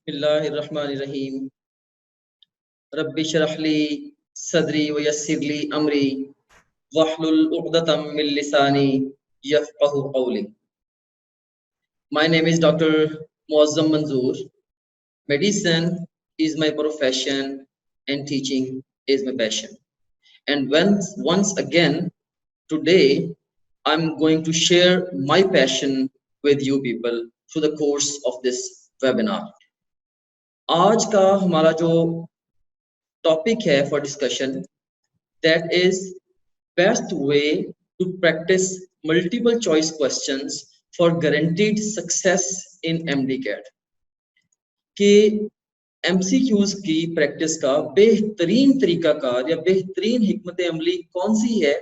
बिस्मिल्लाहिर्रहमानिर्रहीम। रब्बि शरह ली सदरी व यस्सिर ली अमरी वहलुल उक़दतम मिन लिसानी यफ़क़हू क़ौली। My name is Dr. Muazzam Manzoor. Medicine is my profession and teaching is my passion. And once again today I'm going to share my passion with you people through the course of this webinar. आज का हमारा जो topic है for discussion that is best way to practice multiple choice questions for guaranteed success in MDCAT. कि MCQs की practice का बेहतरीन तरीकाकार या बेहतरीन हिकमत अमली कौन सी है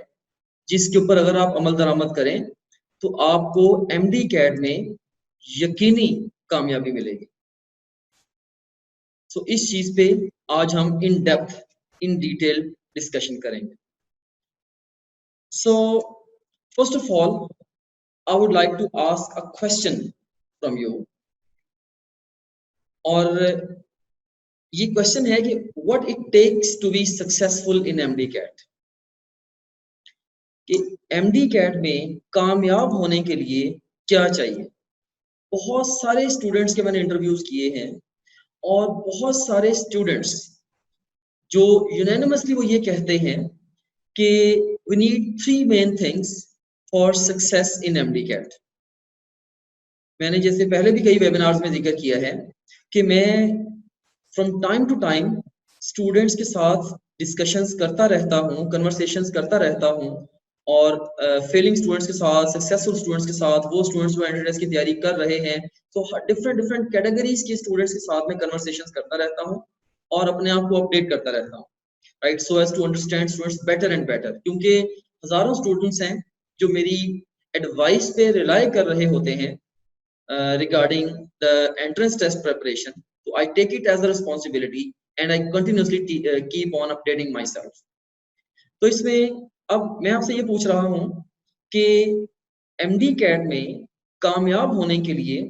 जिसके ऊपर अगर आप अमल दरामद करें तो आपको एमडीकैट में यकीनी कामयाबी मिलेगी। सो इस चीज पे आज हम in depth in detail discussion करेंगे। So first of all I would like to ask a question from you, और ये क्वेश्चन है कि what it takes to be successful in MDCAT. कि एमडीकैट में कामयाब होने के लिए क्या चाहिए। बहुत सारे स्टूडेंट्स के मैंने इंटरव्यूज किए हैं और बहुत सारे स्टूडेंट्स जो यूनानिमसली वो ये कहते हैं कि we need 3 main things for success in MDCAT. मैंने जैसे पहले भी कई वेबिनार्स में जिक्र किया है कि मैं from time to time students के साथ डिस्कशंस करता रहता हूँ, कन्वर्सेशंस करता रहता हूँ, और फेलिंग स्टूडेंट्स के साथ, सक्सेसफुल स्टूडेंट्स के साथ, वो स्टूडेंट्स जो एंट्रेंस की तैयारी कर रहे हैं, तो डिफरेंट कैटेगरीज के स्टूडेंट्स के साथ में कन्वर्सेशंस करता रहता हूँ और अपने आप को अपडेट करता रहता हूँ, right, so as to understand students better and better. क्योंकि हजारों स्टूडेंट्स हैं जो मेरी एडवाइस पे रिलाई कर रहे होते हैं regarding the entrance test preparation, so I take it as a responsibility and I continuously keep on updating myself. तो इसमें अब मैं आपसे ये पूछ रहा हूँ कि एमडीकैट में कामयाब होने के लिए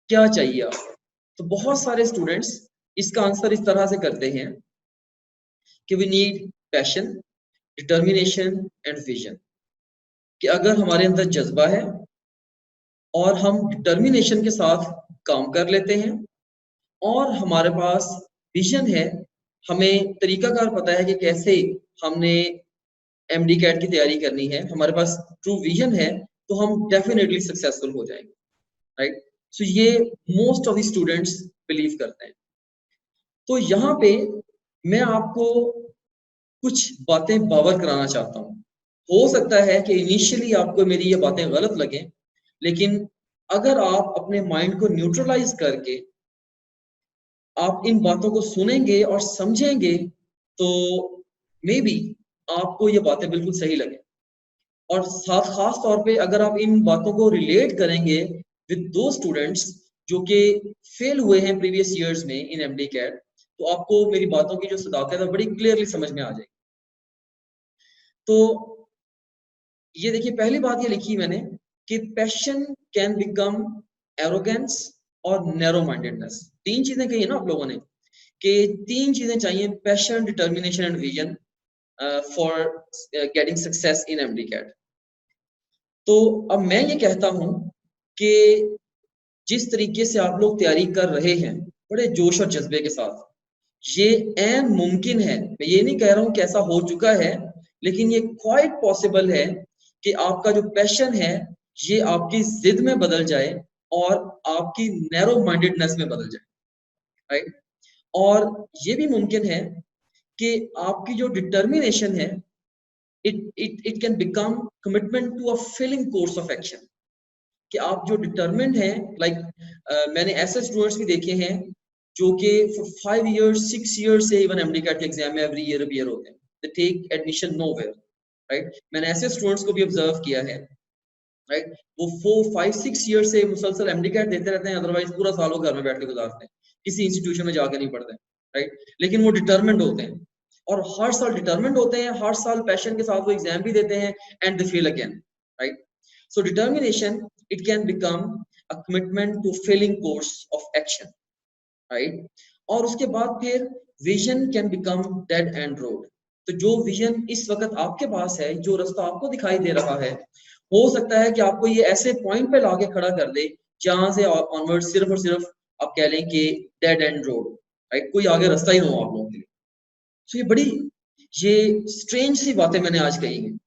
क्या चाहिए आपको। तो बहुत सारे स्टूडेंट्स इसका आंसर इस तरह से करते हैं कि we need passion, determination and vision. कि अगर हमारे अंदर जज्बा है और हम डिटर्मिनेशन के साथ काम कर लेते हैं और हमारे पास विजन है, हमें तरीकाकार पता है कि कैसे हमने एमडीकैट की तैयारी करनी है, हमारे पास ट्रू विजन है, तो हम डेफिनेटली सक्सेसफुल हो जाएंगे, राइट। सो ये most of the students believe करते हैं। तो यहाँ पे मैं आपको कुछ बातें बावर कराना चाहता हूँ। हो सकता है कि इनिशियली आपको मेरी ये बातें गलत लगें, लेकिन अगर आप अपने माइंड को न्यूट्रलाइज करके आप इन बातों को सुनेंगे और समझेंगे तो मे बी आपको ये बातें बिल्कुल सही लगे। और साथ खास तौर पे अगर आप इन बातों को रिलेट करेंगे विद दो स्टूडेंट्स जो कि फेल हुए हैं प्रीवियस ईयर्स में इन एमडीकैट, तो आपको मेरी बातों की जो सदाकत है बड़ी क्लियरली समझ में आ जाएगी। तो ये देखिए, पहली बात ये लिखी मैंने कि पैशन कैन बिकम एरोगेंस और नैरो माइंडेडनेस। 3 चीजें कही है ना आप लोगों ने कि 3 चीजें चाहिए, passion, determination and vision for getting success in MDCAT. तो अब मैं ये कहता हूं कि जिस तरीके से आप लोग तैयारी कर रहे हैं बड़े जोश और जज्बे के साथ, ये ऐन मुमकिन है, मैं ये नहीं कह रहा हूं कि ऐसा हो चुका है, लेकिन ये क्वाइट पॉसिबल है कि आपका जो पैशन है ये आपकी जिद में बदल जाए और आपकी नैरो माइंडेडनेस में बदल जाए, राइट। और ये भी मुमकिन है कि आपकी जो डिटर्मिनेशन है it can become commitment to a failing course of action. कि आप जो डिटर्मिन्ड हैं, मैंने ऐसे स्टूडेंट्स भी देखे हैं जो कि फॉर 5 years 6 years से इवन एमडीकैट के एग्जाम में एवरी ईयर अपीयर होते हैं, they take admission nowhere, right. मैंने ऐसे स्टूडेंट्स को भी ऑब्जर्व किया है, राइट। वो 4 5 6 years से मुसलसल एमडीकैट देते रहते हैं, अदरवाइज पूरा साल वो घर में बैठ के गुजारते हैं, किसी इंस्टीट्यूशन में जाके नहीं पढ़ते, राइट। लेकिन वो डिटर्मिन्ड होते हैं और हर साल डिटर्मिन्ड होते हैं, हर साल पैशन के साथ वो एग्जाम भी देते हैं and they fail again, right. So determination, it can become a commitment to failing course of action. Right. और उसके बाद फिर vision can become dead end road. तो जो विजन इस वक्त आपके पास है, जो रास्ता आपको दिखाई दे रहा है, हो सकता है कि आपको ये ऐसे पॉइंट पे लाके खड़ा कर दे जहां से ऑनवर्ड सिर्फ और सिर्फ आप कह लें कि डेड एंड रोड, राइट, कोई आगे रास्ता ही ना हो आप लोगों के लिए। तो ये स्ट्रेंज सी बातें मैंने आज कही हैं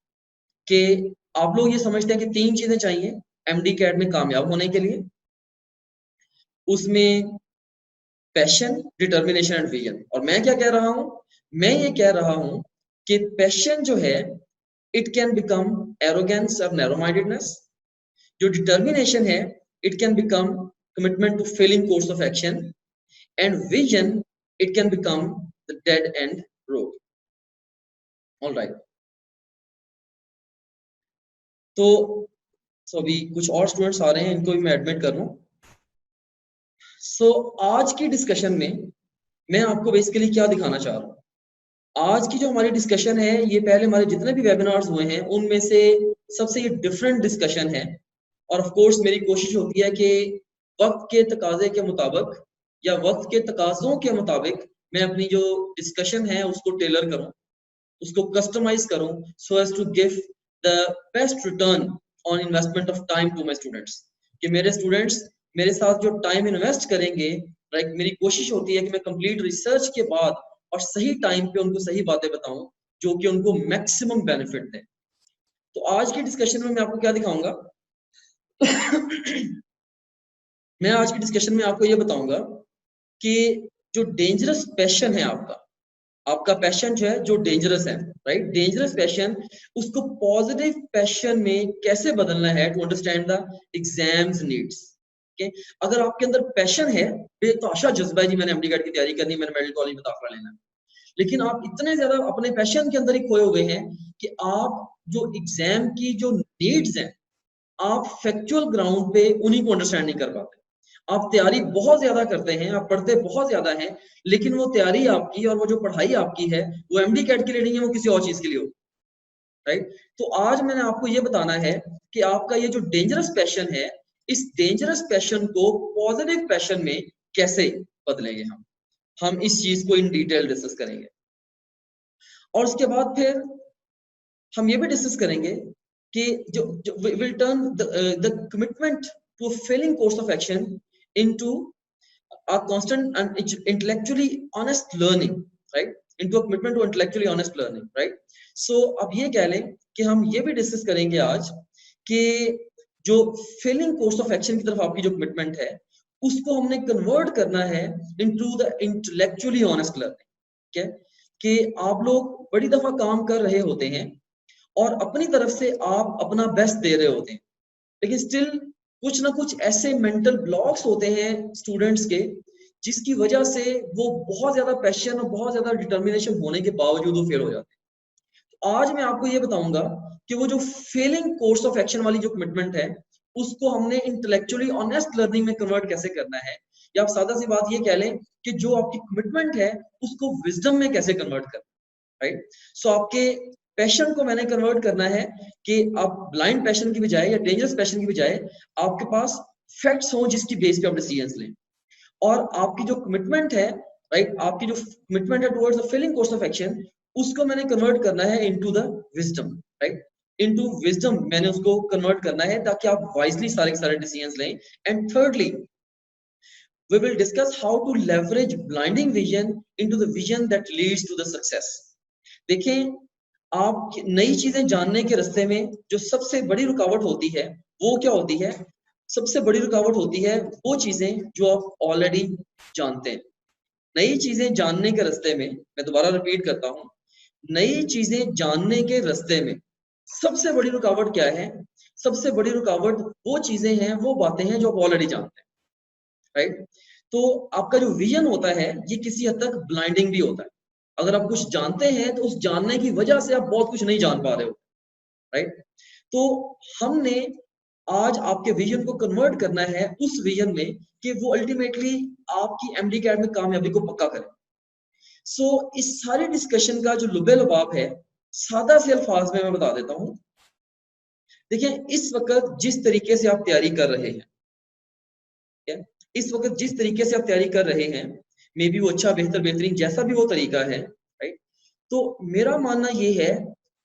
कि आप लोग ये समझते हैं कि 3 चीजें चाहिए एमडी कैट में कामयाब होने के लिए, उसमें पैशन, डिटर्मिनेशन एंड विजन। और मैं क्या कह रहा हूं, मैं ये कह रहा हूं कि पैशन जो है इट कैन बिकम एरोगेंस और नैरो माइंडेडनेस। जो डिटर्मिनेशन है it can become commitment to failing course of action, and vision it can become the dead end road. All right. तो अभी कुछ और स्टूडेंट्स आ रहे हैं, इनको भी मैं एडमिट कर लूं। आज की डिस्कशन में मैं आपको बेसिकली क्या दिखाना चाह रहा हूं। आज की जो हमारी डिस्कशन है, ये पहले हमारे जितने भी वेबिनार्स हुए हैं उनमें से सबसे ये डिफरेंट डिस्कशन है। और ऑफ कोर्स मेरी कोशिश होती है कि वक्त के तकाजे के मुताबिक या वक्त के तकाजों के मुताबिक मैं अपनी जो डिस्कशन है उसको टेलर करूं, उसको कस्टमाइज करूं, so as to give the best return on investment of time to my students. कि मेरे स्टूडेंट्स मेरे साथ जो टाइम इन्वेस्ट करेंगे, लाइक मेरी कोशिश होती है कि मैं कंप्लीट रिसर्च के बाद और सही टाइम पे उनको सही बातें बताऊं जो कि उनको मैक्सिमम बेनिफिट दें। तो आज की डिस्कशन में मैं आपको क्या दिखाऊंगा मैं आज की डिस्कशन में आपको ये बताऊंगा कि जो डेंजरस पैशन है आपका, आपका पैशन जो है जो डेंजरस है, राइट, डेंजरस पैशन, उसको पॉजिटिव पैशन में कैसे बदलना है to understand the exams needs. अगर आपके अंदर पैशन है, बेतहाशा जज्बा है जी मैंने एमडी कैट की तैयारी करनी, मैंने मेडिकल कॉलेज में दाखिला लेना, लेकिन आप इतने ज्यादा अपने पैशन के अंदर ही खोए हुए हैं कि आप जो एग्जाम की जो नीड्स हैं आप फैक्चुअल ग्राउंड पे उन्हीं को अंडरस्टैंड नहीं कर पाते। आप तैयारी बहुत ज्यादा करते हैं, आप पढ़ते बहुत ज्यादा हैं, लेकिन वो तैयारी आपकी और वो जो पढ़ाई आपकी है वो एमडी कैट के लिए नहीं है, वो किसी और चीज के लिए हो, राइट। तो आज मैंने आपको ये बताना है कि आपका ये जो डेंजरस पैशन है, इस डेंजरस पैशन को पॉजिटिव पैशन में कैसे बदलेंगे हम इस चीज को इन डिटेल डिस्कस करेंगे। और उसके बाद फिर हम ये भी डिस्कस करेंगे कि जो will turn the commitment to a failing course of action into a constant and intellectually honest learning, right, into a commitment to intellectually honest learning, right। So अब ये कह लें कि हम ये भी डिस्कस करेंगे आज कि जो फेलिंग कोर्स ऑफ एक्शन की तरफ आपकी जो कमिटमेंट है उसको हमने कन्वर्ट करना है into the intellectually honest learning. क्या कि आप लोग बड़ी दफा काम कर रहे होते हैं और अपनी तरफ से आप अपना बेस्ट दे रहे होते हैं, लेकिन स्टिल कुछ ना कुछ ऐसे मेंटल ब्लॉक्स होते हैं स्टूडेंट्स के जिसकी वजह से वो बहुत ज्यादा पैशन और बहुत ज्यादा डिटर्मिनेशन होने के बावजूद वो फेल हो जाते हैं। तो आज मैं आपको ये बताऊंगा कि वो जो फेलिंग कोर्स ऑफ एक्शन वाली जो कमिटमेंट है उसको हमने इंटेलेक्चुअली ऑनेस्ट लर्निंग में कन्वर्ट कैसे करना है, या आप सादा सी बात ये कह लें कि जो आपकी कमिटमेंट है उसको विजडम में कैसे कन्वर्ट करना, राइट। सो आपके पैशन को मैंने कन्वर्ट करना है कि आप ब्लाइंड पैशन की बजाय या डेंजरस पैशन की बजाय आपके पास फैक्ट्स हो जिसकी बेस पे आप डिसीजंस लें, और आपकी जो कमिटमेंट है, राइट, आपकी जो कमिटमेंट है towards the failing course of action उसको मैंने कन्वर्ट करना है into the wisdom, right, into wisdom मैंने उसको कन्वर्ट करना है ताकि आप वाइजली सारे के सारे डिसीजंस लें। And thirdly we will discuss how to leverage blinding vision into the vision that leads to the success। देखें, आप नई चीजें जानने के रास्ते में जो सबसे बड़ी रुकावट होती है वो क्या होती है? सबसे बड़ी रुकावट होती है वो चीजें जो आप ऑलरेडी जानते हैं। नई चीजें जानने के रास्ते में, मैं दोबारा रिपीट करता हूं, नई चीजें जानने के रास्ते में सबसे बड़ी रुकावट क्या है? सबसे बड़ी रुकावट वो चीजें हैं, वो बातें हैं जो आप ऑलरेडी जानते हैं, राइट। तो आपका जो विजन होता है ये किसी हद तक ब्लाइंडिंग भी होता है। अगर आप कुछ जानते हैं तो उस जानने की वजह से आप बहुत कुछ नहीं जान पा रहे हो, राइट। तो हमने आज आपके विजन को कन्वर्ट करना है उस विजन में कि वो अल्टीमेटली आपकी एमडी कैट में कामयाबी को पक्का करे। सो इस सारी डिस्कशन का जो लुबे लुबाब है सादा से अल्फाज में मैं बता देता हूं। देखिए, इस वक्त जिस तरीके से आप तैयारी कर रहे हैं, इस वक्त जिस तरीके से आप तैयारी कर रहे हैं, मे बी वो अच्छा, बेहतर, बेहतरीन जैसा भी वो तरीका है, राइट। तो मेरा मानना ये है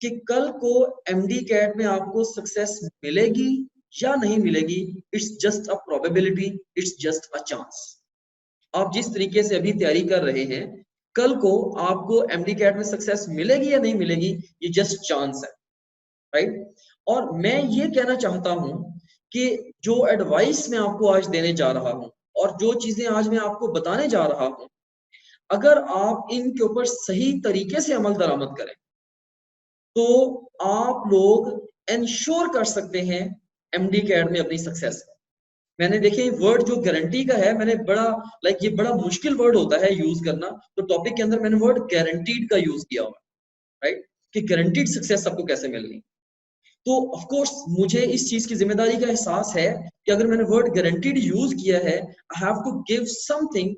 कि कल को एमडी कैट में आपको सक्सेस मिलेगी या नहीं मिलेगी, it's just a probability, it's just a chance. आप जिस तरीके से अभी तैयारी कर रहे हैं, कल को आपको एमडी कैट में सक्सेस मिलेगी या नहीं मिलेगी, ये जस्ट चांस है, राइट। और मैं ये कहना चाहता हूं कि जो एडवाइस मैं आपको आज देने जा रहा हूं और जो चीजें आज मैं आपको बताने जा रहा हूं, अगर आप इनके ऊपर सही तरीके से अमल दरामद करें तो आप लोग इंश्योर कर सकते हैं एमडी कैट में अपनी सक्सेस। मैंने देखिए वर्ड जो गारंटी का है, मैंने बड़ा ये बड़ा मुश्किल वर्ड होता है यूज करना, तो टॉपिक के अंदर मैंने वर्ड गारंटीड का यूज किया हुआ, राइट, कि गारंटीड सक्सेस आपको कैसे मिलनी। तो ऑफ कोर्स मुझे इस चीज की जिम्मेदारी का एहसास है कि अगर मैंने वर्ड गारंटीड यूज किया है, I have to give something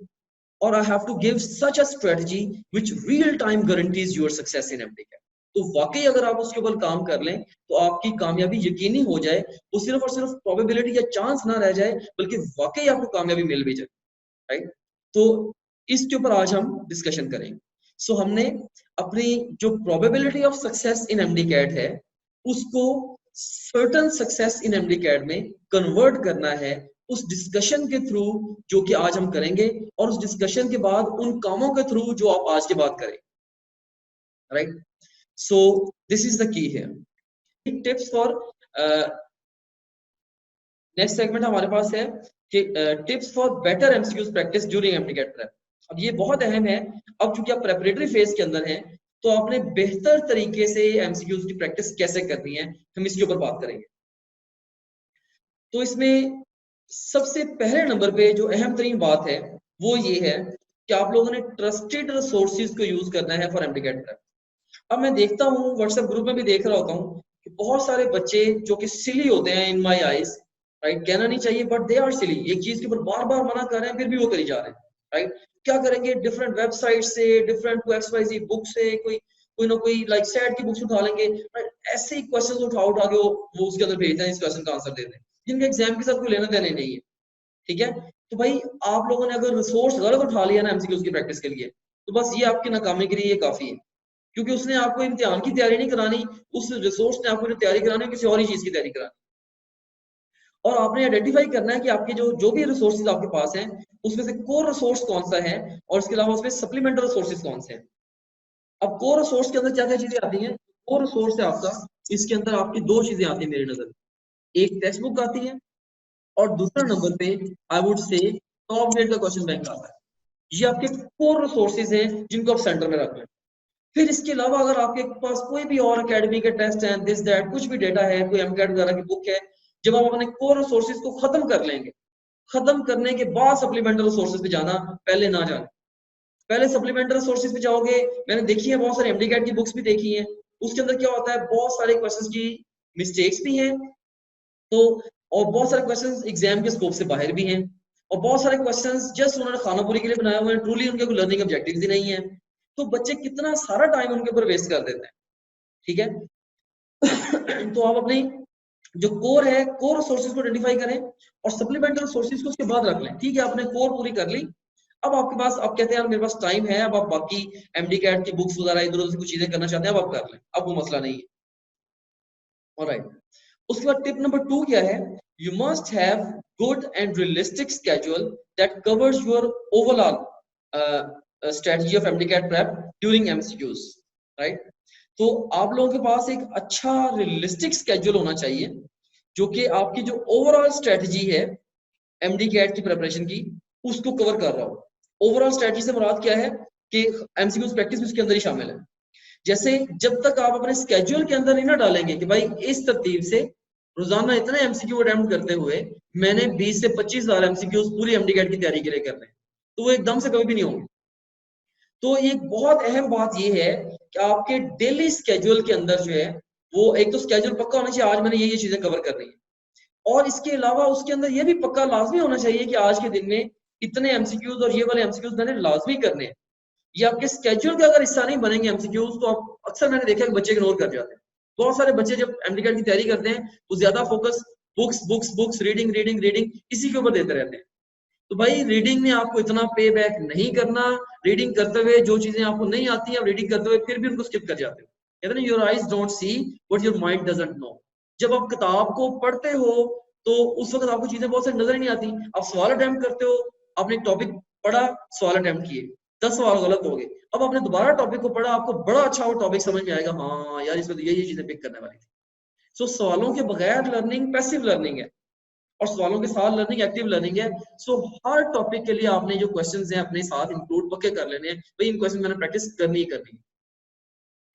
और I have to give such a strategy which real time guarantees your success in MDCAT. तो वाकई अगर आप उसके ऊपर काम कर लें तो आपकी कामयाबी यकीनी हो जाए, वो सिर्फ और सिर्फ प्रोबेबिलिटी या चांस ना रह जाए, बल्कि वाकई आपको कामयाबी मिल भी जाए, राइट। तो इसके ऊपर आज हम डिस्कशन करेंगे। सो हमने अपनी जो probability of success in MDCAT है उसको certain success in MDCAT में कन्वर्ट करना है, उस डिस्कशन के थ्रू जो कि आज हम करेंगे, और उस डिस्कशन के बाद उन कामों के थ्रू जो आप आज के बाद करें, right. So this is the key here. Tips for next segment हमारे पास है कि tips for better MCQs practice during MDCAT prep. अब ये बहुत अहम है, अब चूंकि आप प्रेपरेटरी फेज के अंदर हैं तो आपने बेहतर तरीके से एमसीक्यूज की प्रैक्टिस कैसे करनी है, हम इसके ऊपर बात करेंगे। तो इसमें सबसे पहले नंबर पे जो अहम तरीन बात है वो ये है कि आप लोगों ने ट्रस्टेड रिसोर्सेज को यूज करना है फॉर एमटीकेट प्रेप। अब मैं देखता हूँ व्हाट्सएप ग्रुप में भी देख रहा होता हूँ कि बहुत सारे बच्चे जो कि सिली होते हैं इन माय आईज, राइट, कहना नहीं चाहिए बट दे आर सिली, एक चीज के ऊपर बार बार मना कर रहे हैं फिर भी वो करी जा रहे हैं, राइट। क्या करेंगे, डिफरेंट वेबसाइट से, डिफरेंट एक्सवाईजी बुक से, कोई ना कोई सेट की बुक्स उठा लेंगे, राइट, ऐसे ही क्वेश्चन उठा उठा के वो उसके अंदर भेजते हैं, इस क्वेश्चन का आंसर देते हैं जिनके एग्जाम के साथ कोई लेना देना नहीं है, ठीक है। तो भाई आप लोगों ने अगर रिसोर्स गलत उठा लिया ना एमसीक्यूज की प्रैक्टिस के लिए, तो बस ये आपकी नाकामी के लिए काफी है, क्योंकि उसने आपको इम्तिहान की तैयारी नहीं करानी, उस रिसोर्स ने आपको तैयारी करानी है किसी और ही चीज की तैयारी करानी। और आपने आइडेंटिफाई करना है कि आपके जो भी रिसोर्सेज आपके पास हैं उसमें से कोर रिसोर्स कौन सा है और इसके अलावा उसमें सप्लीमेंटल रिसोर्सेज कौन से हैं। अब कोर रिसोर्स के अंदर क्या क्या चीजें आती हैं, कोर रिसोर्स है आपका, इसके अंदर आपकी दो चीजें आती हैं मेरी नजर, एक टेक्स्ट बुक आती है और दूसरा नंबर पे I would say top grade का क्वेश्चन बैंक आता है। ये आपके कोर रिसोर्सेज हैं जिनको आप सेंटर में रख लें। फिर इसके अलावा अगर आपके पास कोई भी और एकेडमी के टेस्ट हैं, दिस दैट कुछ भी डेटा है, कोई एमकेट वगैरह की बुक है, जब आप अपने कोर रिसोर्सेज को खत्म कर लेंगे, खत्म करने के बाद सप्लीमेंटल रिसोर्सेज पे जाना, पहले ना जाना। पहले सप्लीमेंटल रिसोर्सेज पे जाओगे, मैंने देखी है बहुत सारी एमडीकैट की बुक्स भी देखी हैं, उसके अंदर क्या होता है बहुत सारे क्वेश्चंस की मिस्टेक्स भी हैं, तो और बहुत सारे क्वेश्चंस एग्जाम के स्कोप से बाहर भी हैं, और बहुत सारे क्वेश्चंस जस्ट उन्होंने खानापुरी के लिए बनाए हुए हैं, ट्रूली उनके कोई लर्निंग ऑब्जेक्टिव्स ही नहीं है। तो बच्चे कितना सारा टाइम उनके ऊपर वेस्ट कर देते हैं, ठीक है। तो आप अपनी जो कोर है, कोर सोर्सेज को आइडेंटिफाई करें और सप्लीमेंटल सोर्सेज को उसके बाद रख लें, ठीक है, आपने कोर पूरी कर ली। अब आपके पास, अब कहते हैं यार मेरे पास टाइम है, अब आप बाकी एमडी कैट की बुक्स वगैरह इधर उधर कुछ चीजें करना चाहते हैं, अब आप कर लें, अब वो मसला नहीं है, ऑलराइट। उसके बाद टिप नंबर 2 क्या है, you must have good and realistic schedule that covers your overall strategy of MDCAT prep during MCQs, right. तो आप लोगों के पास एक अच्छा रियलिस्टिक स्केड्यूल होना चाहिए जो कि आपकी जो ओवरऑल स्ट्रेटजी है एमडीकैट की प्रिपरेशन की उसको कवर कर रहा हो। ओवरऑल स्ट्रेटजी से मुराद क्या है कि एमसीक्यूज प्रैक्टिस भी उसके अंदर ही शामिल है। जैसे जब तक आप अपने स्केड्यूल के अंदर नहीं ना डालेंगे कि भाई इस तरतीब से रोजाना इतने एमसीक्यू अटेम्प्ट करते हुए मैंने 20 से 25 हजार एमसीक्यू पूरी एमडीकैट की तैयारी के लिए करने, तो वो एकदम से कभी भी नहीं होंगे। तो एक बहुत अहम बात ये है कि आपके डेली स्केड्यूल के अंदर जो है वो एक तो स्केड्यूल पक्का होना चाहिए, आज मैंने ये चीजें कवर करनी है, और इसके अलावा उसके अंदर ये भी पक्का लाजमी होना चाहिए कि आज के दिन में इतने एमसीक्यूज और ये वाले एमसीक्यूज मैंने लाजमी करने हैं। ये आपके स्केड्यूल का अगर हिस्सा नहीं बनेंगे एमसीक्यूज तो आप अक्सर मैंने देखा है बच्चे इग्नोर कर जाते हैं। बहुत सारे बच्चे जब एमडीकैट की तैयारी करते हैं वो ज्यादा focus books books books reading reading reading इसी के ऊपर देते रहते हैं, तो भाई रीडिंग में आपको इतना पे बैक नहीं करना। रीडिंग करते हुए जो चीजें आपको नहीं आती है, आप रीडिंग करते हुए फिर भी उनको स्किप कर जाते हो। कहते हैं your eyes don't see what your mind doesn't know. जब आप किताब को पढ़ते हो तो उस वक्त आपको चीजें बहुत सारी नजर ही नहीं आती। आप सवाल अटेम्प्ट करते हो, आपने एक टॉपिक पढ़ा, सवाल अटेम्प्ट किए, 10 सवाल गलत हो गए। अब आपने दोबारा टॉपिक को पढ़ा, आपको बड़ा अच्छा वो टॉपिक समझ में आएगा, हाँ यार इसमें तो ये चीजें पिक करने वाली थी। सो सवालों के बगैर लर्निंग पैसिव लर्निंग है और सवालों के साथ लर्निंग एक्टिव लर्निंग है। सो हर टॉपिक के लिए आपने जो क्वेश्चंस हैं अपने साथ इंक्लूड पक्के कर लेने हैं, भाई इन क्वेश्चन मैंने प्रैक्टिस करनी ही करनी है,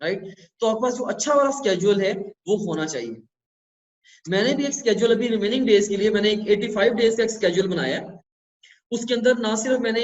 राइट। तो आपके पास जो अच्छा वाला स्केड्यूल है वो होना चाहिए। मैंने भी एक स्केड्यूल अभी रिमेनिंग डेज के लिए मैंने एक 85 डेज का एक स्केड्यूल बनाया है। उसके अंदर ना सिर्फ मैंने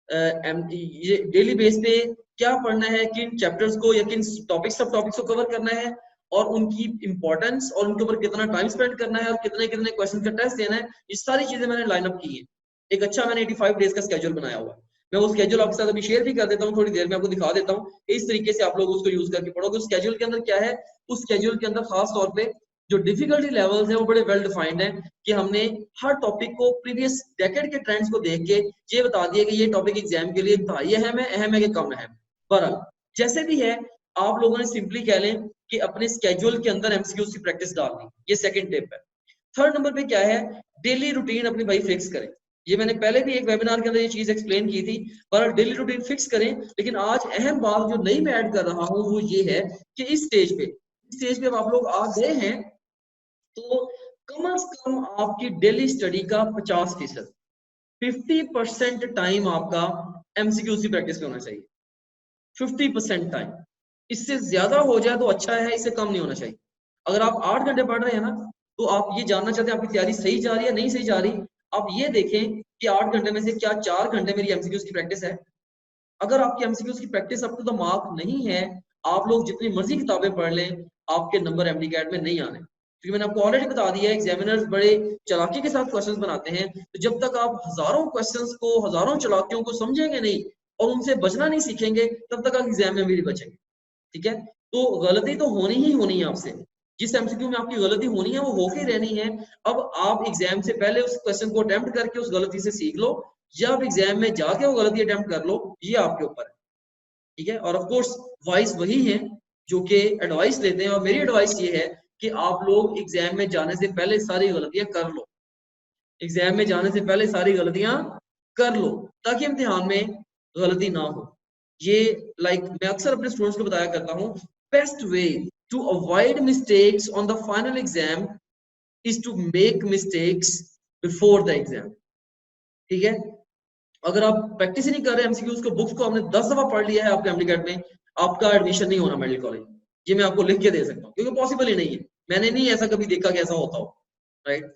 ये डेली बेस पे क्या पढ़ना है, किन चैप्टर्स को या किन टॉपिक सब टॉपिक्स को कवर करना है और उनकी इंपॉर्टेंस और उनके ऊपर कितना टाइम स्पेंड करना है और कितने कितने क्वेश्चन का टेस्ट देना है, ये सारी चीजें मैंने लाइन अप की है। एक अच्छा मैंने 85 डेज का स्केड्यूल बनाया हुआ है। मैं वो स्केड्यूल आपके साथ अभी शेयर भी कर देता हूँ, थोड़ी देर में आपको दिखा देता हूँ। इस तरीके से आप लोग उसको यूज करके पढ़ोगे। उस स्केड्यूल के अंदर क्या है, उस स्केड्यूल के अंदर खास तौर पे जो डिफिकल्टी लेवल्स हैं वो बड़े वेल डिफाइंड हैं कि हमने हर टॉपिक को प्रीवियस डेकेड के ट्रेंड्स को देख के ये बता दिया कि ये टॉपिक एग्जाम के लिए इंतहाई अहम है कि कम अहम। बहरहाल जैसे भी है, आप लोगों ने सिंपली कह लें कि अपने स्केड्यूल के अंदर एमसीक्यूज की प्रैक्टिस डालनी, ये सेकंड टिप है। थर्ड नंबर पे क्या है, डेली रूटीन अपनी भाई फिक्स करें। ये मैंने पहले भी एक वेबिनार के अंदर ये चीज एक्सप्लेन की थी, पर डेली रूटीन फिक्स करें। लेकिन आज अहम बात जो नई मैं ऐड कर रहा हूं वो ये है कि इस स्टेज पे आप लोग आ गए हैं तो कम से कम आपकी डेली स्टडी का 50%, 50% टाइम आपका एमसीक्यूज की प्रैक्टिस में होना चाहिए। 50% टाइम, इससे ज्यादा हो जाए तो अच्छा है, इससे कम नहीं होना चाहिए। अगर आप 8 घंटे पढ़ रहे हैं ना, तो आप ये जानना चाहते हैं आपकी तैयारी सही जा रही है नहीं सही जा रही, आप ये देखें कि 8 घंटे में से क्या 4 घंटे मेरी एमसीक्यूज की प्रैक्टिस है। अगर आपकी एमसीक्यूज की practice up to the mark नहीं है, आप लोग जितनी मर्जी किताबें पढ़ लें, आपके नंबर एमडी कैट में नहीं आने। क्योंकि मैंने आपको ऑलरेडी बता दिया है, एग्जामिनर्स बड़े चालाकी के साथ क्वेश्चंस बनाते हैं। तो जब तक आप हजारों क्वेश्चंस को, हजारों चालाकियों को समझेंगे नहीं और उनसे बचना नहीं सीखेंगे, तब तक आप एग्जाम में भी नहीं बचेंगे। ठीक है, तो गलती तो होनी ही होनी है आपसे। जिस एमसीक्यू में आपकी गलती होनी है वो होके रहनी है। अब आप एग्जाम से पहले उस क्वेश्चन को अटेम्प्ट करके उस गलती से सीख लो, या आप एग्जाम में जाके वो गलती अटेम्प्ट कर लो, ये आपके ऊपर है। ठीक है, और ऑफ कोर्स वाइस वही है जो कि एडवाइस लेते हैं, और मेरी एडवाइस ये है कि आप लोग एग्जाम में जाने से पहले सारी गलतियां कर लो। एग्जाम में जाने से पहले सारी गलतियां कर लो ताकि इम्तिहान में गलती ना हो। ये मैं अक्सर अपने स्टूडेंट्स को बताया करता हूँ, best way to avoid mistakes on the final exam is to make mistakes before the exam. ठीक है, अगर आप प्रैक्टिस ही नहीं कर रहे एमसीक्यूज को, बुक्स को आपने 10 दफा पढ़ लिया है आपके एमडीकैट में, आपका एडमिशन नहीं होना मेडिकल कॉलेज। ये मैं आपको लिख के दे सकता हूँ, क्योंकि पॉसिबल ही नहीं है। मैंने नहीं ऐसा कभी देखा कि ऐसा होता हो, राइट।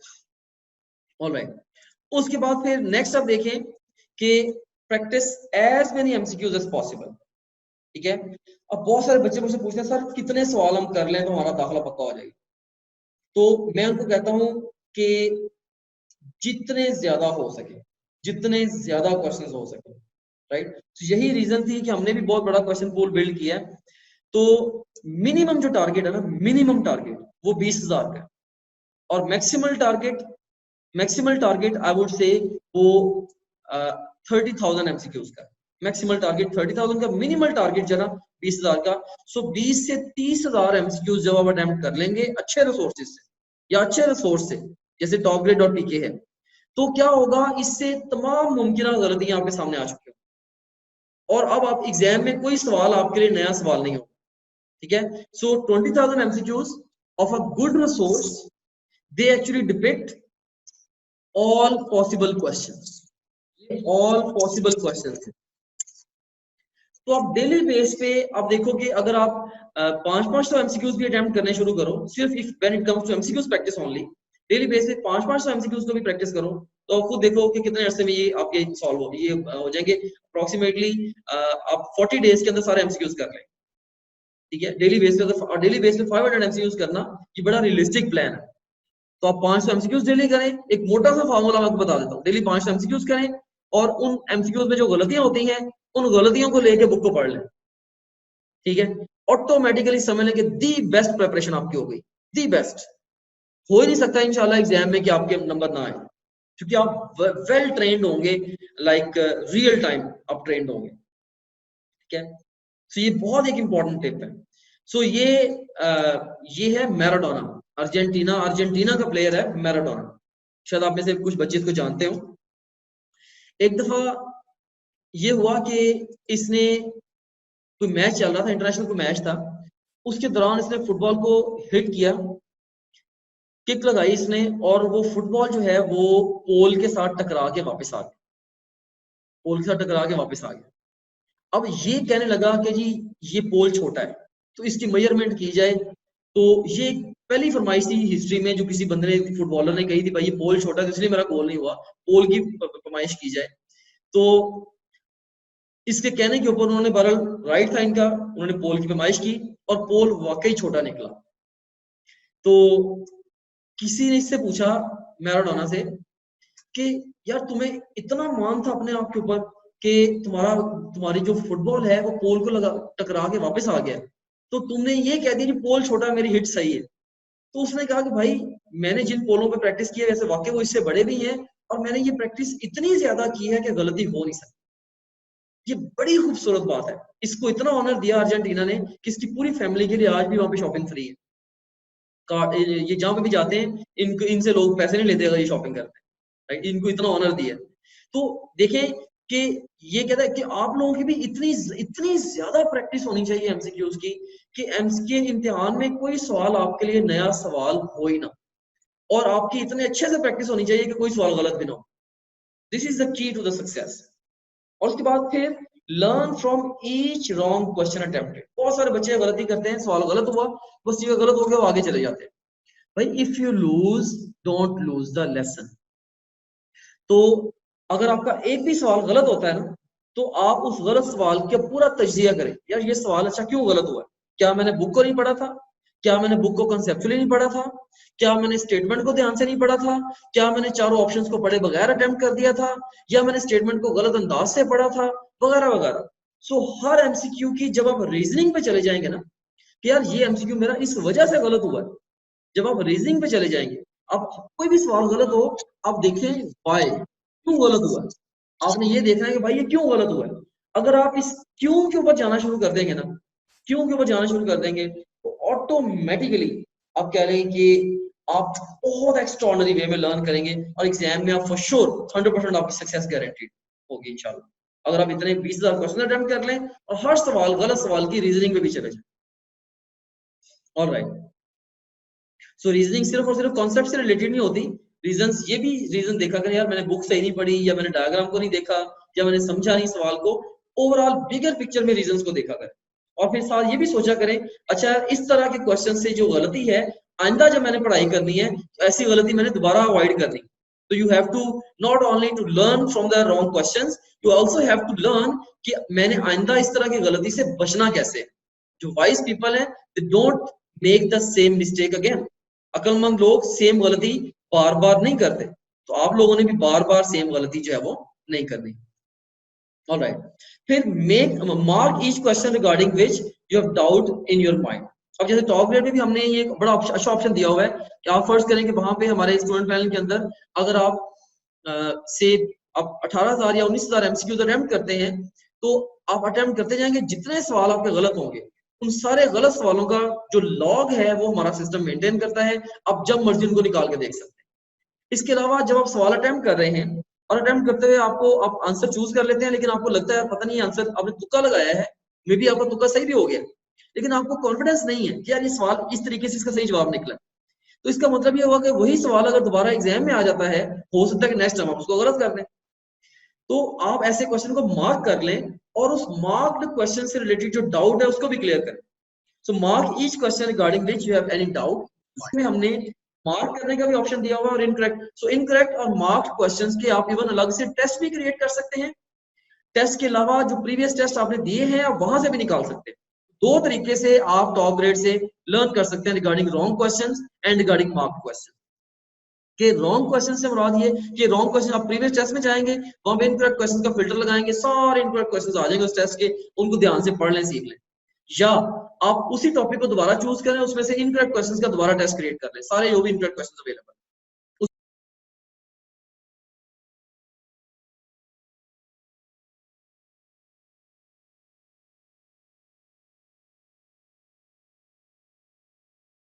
ऑलराइट, उसके बाद फिर नेक्स्ट आप देखें कि practice as many MCQs as possible. ठीक है, अब बहुत सारे बच्चे मुझसे पूछते हैं सर कितने सवाल हम कर लें तो हमारा दाखिला पक्का हो जाएगा। तो मैं उनको कहता हूं कि जितने ज्यादा हो सके, जितने ज्यादा क्वेश्चंस हो सके, राइट। तो यही रीजन थी कि हमने भी बहुत बड़ा क्वेश्चन पूल बिल्ड किया है। तो मिनिमम जो टारगेट है ना, मिनिमम टारगेट वो 20,000 का है, और maximal target I would say वो 30,000 एमसीक्यूज का। मैक्सिमल टारगेट 30,000 का, मिनिमल टारगेट जरा 20,000 का। सो 20 से 30,000 एमसीक्यूज जब आप अटेम्प्ट कर लेंगे अच्छे रिसोर्सेज से या अच्छे रिसोर्स से, जैसे टॉप ग्रेड और पीके है, तो क्या होगा, इससे तमाम मुमकिन गलतियां आपके सामने आ चुकी हैं और अब आप एग्जाम में कोई सवाल आपके लिए नया सवाल नहीं होगा। ठीक है, सो 20,000 MCQs of a good resource, they actually depict all possible questions, all possible questions। तो आप डेली बेस पे आप देखो कि अगर आप 500 एमसीक्यूज भी अटेम्प्ट करने शुरू करो, सिर्फ if when it comes to MCQs practice only, daily base पे 500 एमसीक्यूज को भी प्रैक्टिस करो, तो आप खुद देखो कि कितने अरसे में ये आपके सॉल्व हो, ये हो जाएंगे अप्रोक्सीमेटली। आप 40 डेज के अंदर सारे एमसीक्यूज कर लें। ठीक है, डेली बेस पे, अगर डेली बेस पे 500 एमसीक्यूज करना, ये बड़ा रियलिस्टिक प्लान है। तो आप 500 एमसीक्यूज डेली करें। एक मोटा सा फार्मूला मैं आपको बता देता हूँ, डेली 500 एमसीक्यूज करें और उन एमसीक्यूज में जो गलतियां होती हैं उन गलतियों को लेके बुक को पढ़ लें। ठीक है, ऑटोमेटिकली समझ लें कि दी बेस्ट प्रिपरेशन आपकी हो गई, दी बेस्ट। हो ही नहीं सकता इंशाल्लाह एग्जाम में कि आपके नंबर ना आए। क्योंकि आप वेल ट्रेंड होंगे, लाइक रियल टाइम आप ट्रेंड होंगे, ठीक है। सो ये बहुत एक इंपॉर्टेंट टिप है। सो ये है मैराडोना, अर्जेंटीना का प्लेयर है मैराडोना। शायद आप में से कुछ बच्चे इसको जानते हो। एक दफा ये हुआ कि इसने कोई मैच चल रहा था, इंटरनेशनल कोई मैच था, उसके दौरान इसने फुटबॉल को हिट किया, किक लगाई इसने, और वो फुटबॉल जो है वो पोल के साथ टकरा के वापस आ गया, पोल के साथ टकरा के वापस आ गया। अब ये कहने लगा कि जी ये पोल छोटा है, तो इसकी मेजरमेंट की जाए। तो ये पहली फरमाइश थी हिस्ट्री में जो किसी बंदे ने, फुटबॉलर ने कही थी, भाई ये पोल छोटा है तो इसलिए मेरा गोल नहीं हुआ, पोल की फरमाइश की जाए। तो इसके कहने के ऊपर उन्होंने, बहरहाल राइट था इनका, उन्होंने पोल की फरमाइश की और पोल वाकई छोटा निकला। तो किसी ने इससे पूछा, मैराडोना से, कि यार तुम्हें इतना मान था अपने आप के ऊपर कि तुम्हारी जो फुटबॉल है वो पोल को लगा टकरा के वापस आ गया, तो तुमने ये कह दिया कि पोल छोटा है, मेरी हिट सही है। तो उसने कहा कि भाई मैंने जिन पोलों पे प्रैक्टिस की है वैसे वाकई वो इससे बड़े भी हैं, और मैंने ये प्रैक्टिस इतनी ज्यादा की है कि गलती हो नहीं सकती। ये बड़ी खूबसूरत बात है। इसको इतना ऑनर दिया अर्जेंटीना ने कि इसकी पूरी फैमिली के लिए आज भी वहां पे शॉपिंग फ्री है। ये जहां पे भी जाते हैं इनसे लोग पैसे नहीं लेते अगर ये शॉपिंग करते हैं, इनको इतना ऑनर दिया। तो देखें कि ये कहता है कि आप लोगों की भी इतनी इतनी ज्यादा प्रैक्टिस होनी चाहिए एमसीक्यूज की, कि एमसीक्यू इम्तिहान में कोई सवाल आपके लिए नया सवाल हो ही ना, और आपकी इतने अच्छे से प्रैक्टिस होनी चाहिए कि कोई सवाल गलत भी ना हो। This is the key to the success. और उसके बाद फिर learn from each wrong question attempted. बहुत सारे बच्चे गलती करते हैं, सवाल गलत हुआ, बस ये गलत हो गया, वो आगे चले जाते हैं। भाई if you lose don't lose the lesson. तो अगर आपका एक भी सवाल गलत होता है ना, तो आप उस गलत सवाल का पूरा तज्जिया करें, यार ये सवाल अच्छा क्यों गलत हुआ है, क्या मैंने बुक को नहीं पढ़ा था, क्या मैंने बुक को कंसेप्चुअली नहीं पढ़ा था, क्या मैंने स्टेटमेंट को ध्यान से नहीं पढ़ा था, क्या मैंने चारों ऑप्शंस को पढ़े बगैर अटेम्प्ट कर दिया था, या मैंने स्टेटमेंट को गलत अंदाज से पढ़ा था, वगैरह वगैरह। सो हर एमसीक्यू की जब आप रीजनिंग पे चले जाएंगे ना, कि यार ये एमसीक्यू मेरा इस वजह से गलत हुआ है, जब आप रीजनिंग पे चले जाएंगे, आप कोई भी सवाल गलत हो, आप देखें वाई, क्यों गलत हुआ है, आपने ये देखना है कि भाई ये क्यों गलत हुआ है। अगर आप इस क्यों के ऊपर जाना शुरू कर देंगे ना, क्यों के ऊपर जाना शुरू कर देंगे, तो ऑटोमेटिकली आप कह रहे हैं कि आप बहुत एक्स्ट्रॉर्डिनरी वे में लर्न करेंगे, और एग्जाम में आप फॉर श्योर 100% आपकी सक्सेस गारंटीड होगी इंशाल्लाह। अगर आप इतने 20,000 क्वेश्चन अटेम्प्ट कर लें और हर सवाल गलत सवाल की रीजनिंग में भी चले जाए। ऑलराइट, सो रीजनिंग सिर्फ और सिर्फ कॉन्सेप्ट से रिलेटेड नहीं होती, रीजंस ये भी रीजन देखा करें, यार मैंने बुक सही नहीं पढ़ी, या मैंने डायग्राम को नहीं देखा, या मैंने समझा नहीं सवाल को, ओवरऑल बिगर पिक्चर में रीजंस को देखा करें। और फिर साथ ये भी सोचा करें, अच्छा इस तरह के क्वेश्चन से जो गलती है, आइंदा जब मैंने पढ़ाई करनी है तो ऐसी गलती मैंने दोबारा अवॉइड करनी। तो you have to not only to learn from the wrong questions, you also have to learn कि मैंने आइंदा इस तरह की गलती से बचना कैसे। जो वाइज पीपल है, they don't make the same mistake again. अक्लमंद लोग सेम गलती बार बार नहीं करते, तो आप लोगों ने भी बार बार सेम गलती जो है वो नहीं करनी। ऑलराइट, फिर make mark each question regarding which you have doubt in your mind. अब जैसे टॉप ग्रेड में भी हमने ये एक बड़ा अच्छा ऑप्शन दिया हुआ है कि आप फर्स्ट करें कि वहां पे हमारे स्टूडेंट पैनल के अंदर अगर आप से आप 18,000 या 19,000 एमसीक्यूज अटेम्प्ट करते हैं, तो आप अटेम्प्ट करते जाएंगे, जितने सवाल आपके गलत होंगे उन सारे गलत सवालों का जो लॉग है वो हमारा सिस्टम मेंटेन करता है, आप जब मर्जी उनको निकाल के देख सकते हैं। इसके अलावा जब आप सवाल अटेम्प्ट कर रहे हैं और अटेम्प्ट करते हुए आपको आप आंसर चूज कर लेते हैं, लेकिन आपको लगता है पता नहीं आंसर आपने तुक्का लगाया है, मे बी आपका तुक्का सही भी हो गया, लेकिन आपको कॉन्फिडेंस नहीं है कि यार ये सवाल इस तरीके से इसका सही जवाब निकला, तो इसका मतलब ये हुआ कि वही सवाल अगर दोबारा एग्जाम में आ जाता है, हो सकता है कि नेक्स्ट टाइम आप उसको गलत कर दें। तो आप ऐसे क्वेश्चन को मार्क कर लें और उस मार्क्ड क्वेश्चन से रिलेटेड जो डाउट है उसको भी क्लियर करें। So mark each question regarding which you have any doubt. इसमें हमने मार्क करने का भी ऑप्शन दिया हुआ है और इनकरेक्ट। सो इनकरेक्ट और मार्क्ड क्वेश्चंस के आप इवन अलग से टेस्ट भी क्रिएट कर सकते हैं। टेस्ट के अलावा जो प्रीवियस टेस्ट आपने दिए हैं आप वहां से भी निकाल सकते हैं। दो तरीके से आप टॉप ग्रेड से लर्न कर सकते हैं regarding wrong questions and regarding marked question. कि रॉन्ग क्वेश्चन से मुराद ये कि रॉन्ग क्वेश्चन आप प्रीवियस टेस्ट में जाएंगे, वहां पे इनकरेक्ट क्वेश्चन का फिल्टर लगाएंगे, सारे इनकरेक्ट क्वेश्चंस आ जाएंगे उस टेस्ट के, उनको ध्यान से पढ़ लें, सीख लें। या आप उसी टॉपिक को दोबारा चूज करें, उसमें से इनकरेक्ट क्वेश्चंस का दोबारा टेस्ट क्रिएट कर लें, सारे जो भी इनकरेक्ट क्वेश्चंस अवेलेबल।